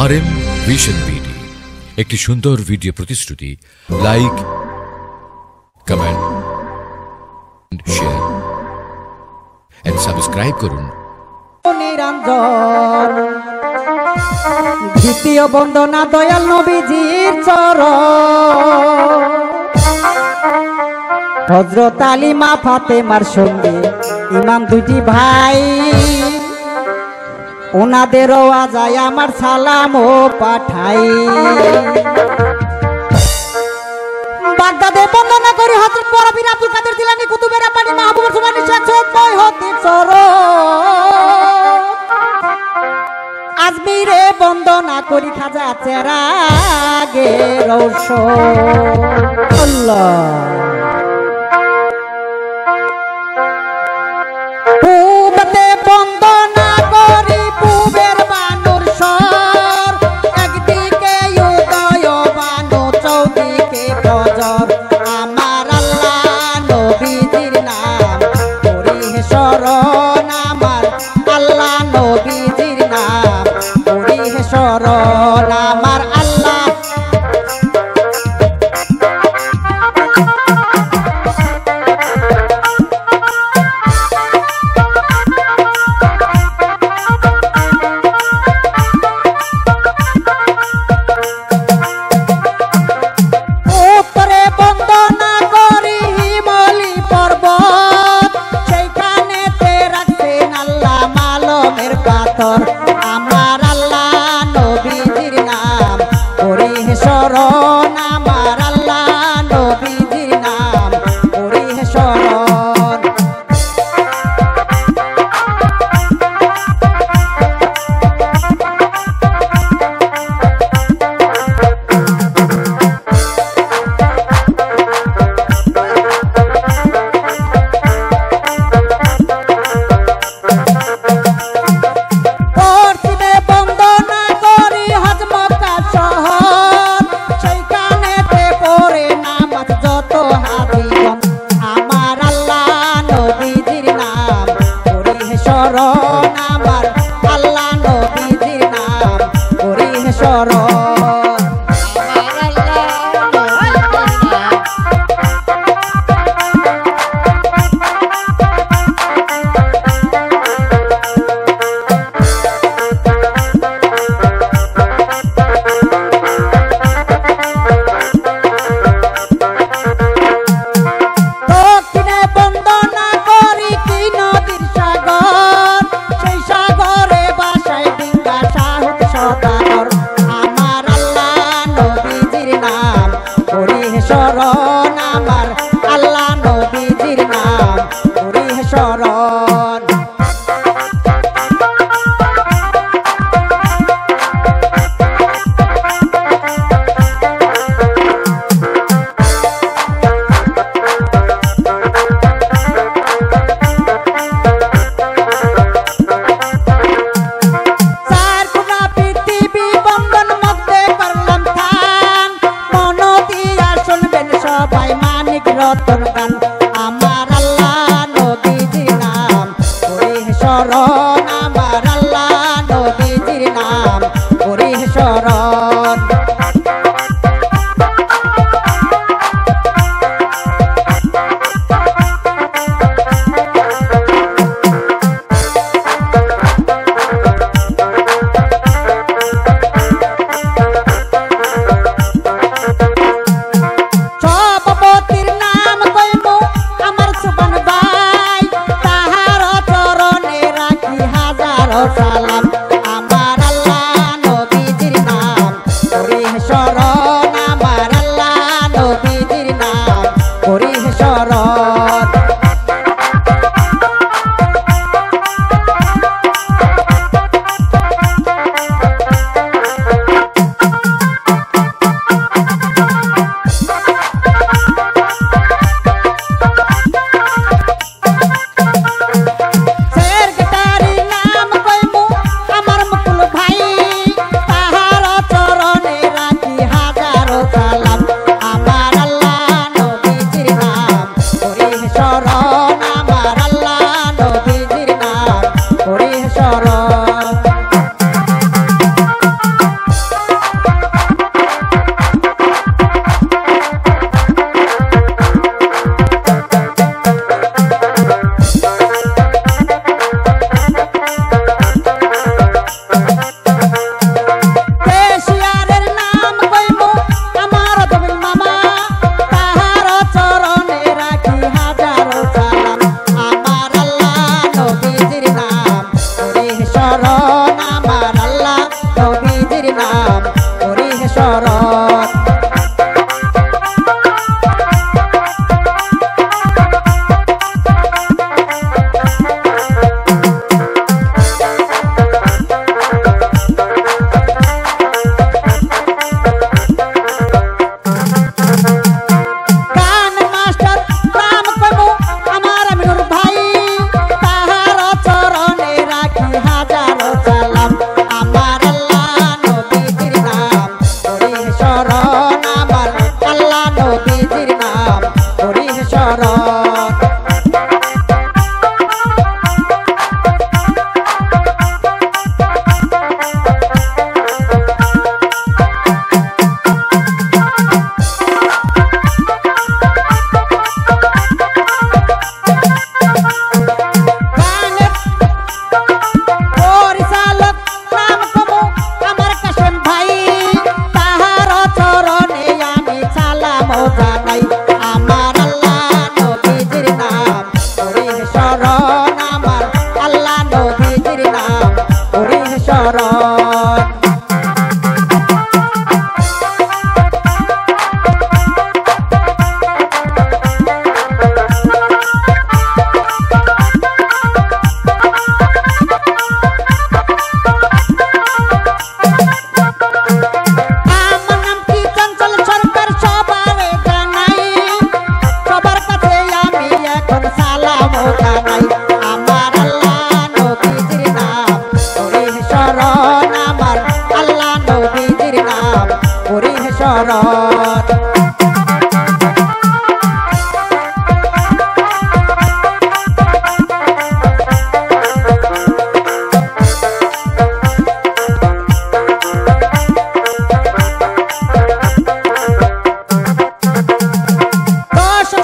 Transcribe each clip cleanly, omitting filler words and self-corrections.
RM vision BD একটি সুন্দর video প্রতিশ্রুতি। Like, comment, share and subscribe করুন। নিরঞ্জন দ্বিতীয় বন্দনা দয়াল নবীজির চরণ। হযরত আলী মা ফাতেমার সঙ্গে ইমাম দুটি ভাই, ওনাদেরও আজায় আমার সালাম ও পাঠাই। বাগদাদে বন্দনা করি হযরত পরবীর আব্দুল কাদের জিলানী কুতুবের রাব্বানী মাহবুবুর সুবহানী শেখ সৈয়দ হতে চরণ। আজমিরে বন্দনা করি খাজা চেরাগে রৌশন। আল্লাহ পূবতে বন্দনা করি পূবের বানুর স্বর, একদিকে উদয় বানু চৌদিকে ফজর। আমার আল্লাহ নবীজির নাম করি হে শরণ, আমার আল্লাহ নবীজির নাম করি হে শরণ। আমার আল্লাহ আমার আল্লাহ নবীজির নাম করি হে শরণ, আমার আল্লাহ নবীজির নাম করি হে শরণ। আমার আল্লাহ নবীজির নাম করি হে শরণ। আমার আল্লাহ নবীজির নাম করি হে শরণ, আমার আল্লাহ নবীজির নাম করি হে শরণ। সবাই মানিক রতন গান, আমার আল্লাহ নবীজির নাম করি হে শরণ, আমার আল্লাহ নবীজির নাম করি হে শরণ। সালাম আমার আল্লাহ নবীজির নাম করি হে শরণ, আমার আল্লাহ নবীজির নাম করি হে শরণ।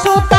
সুতা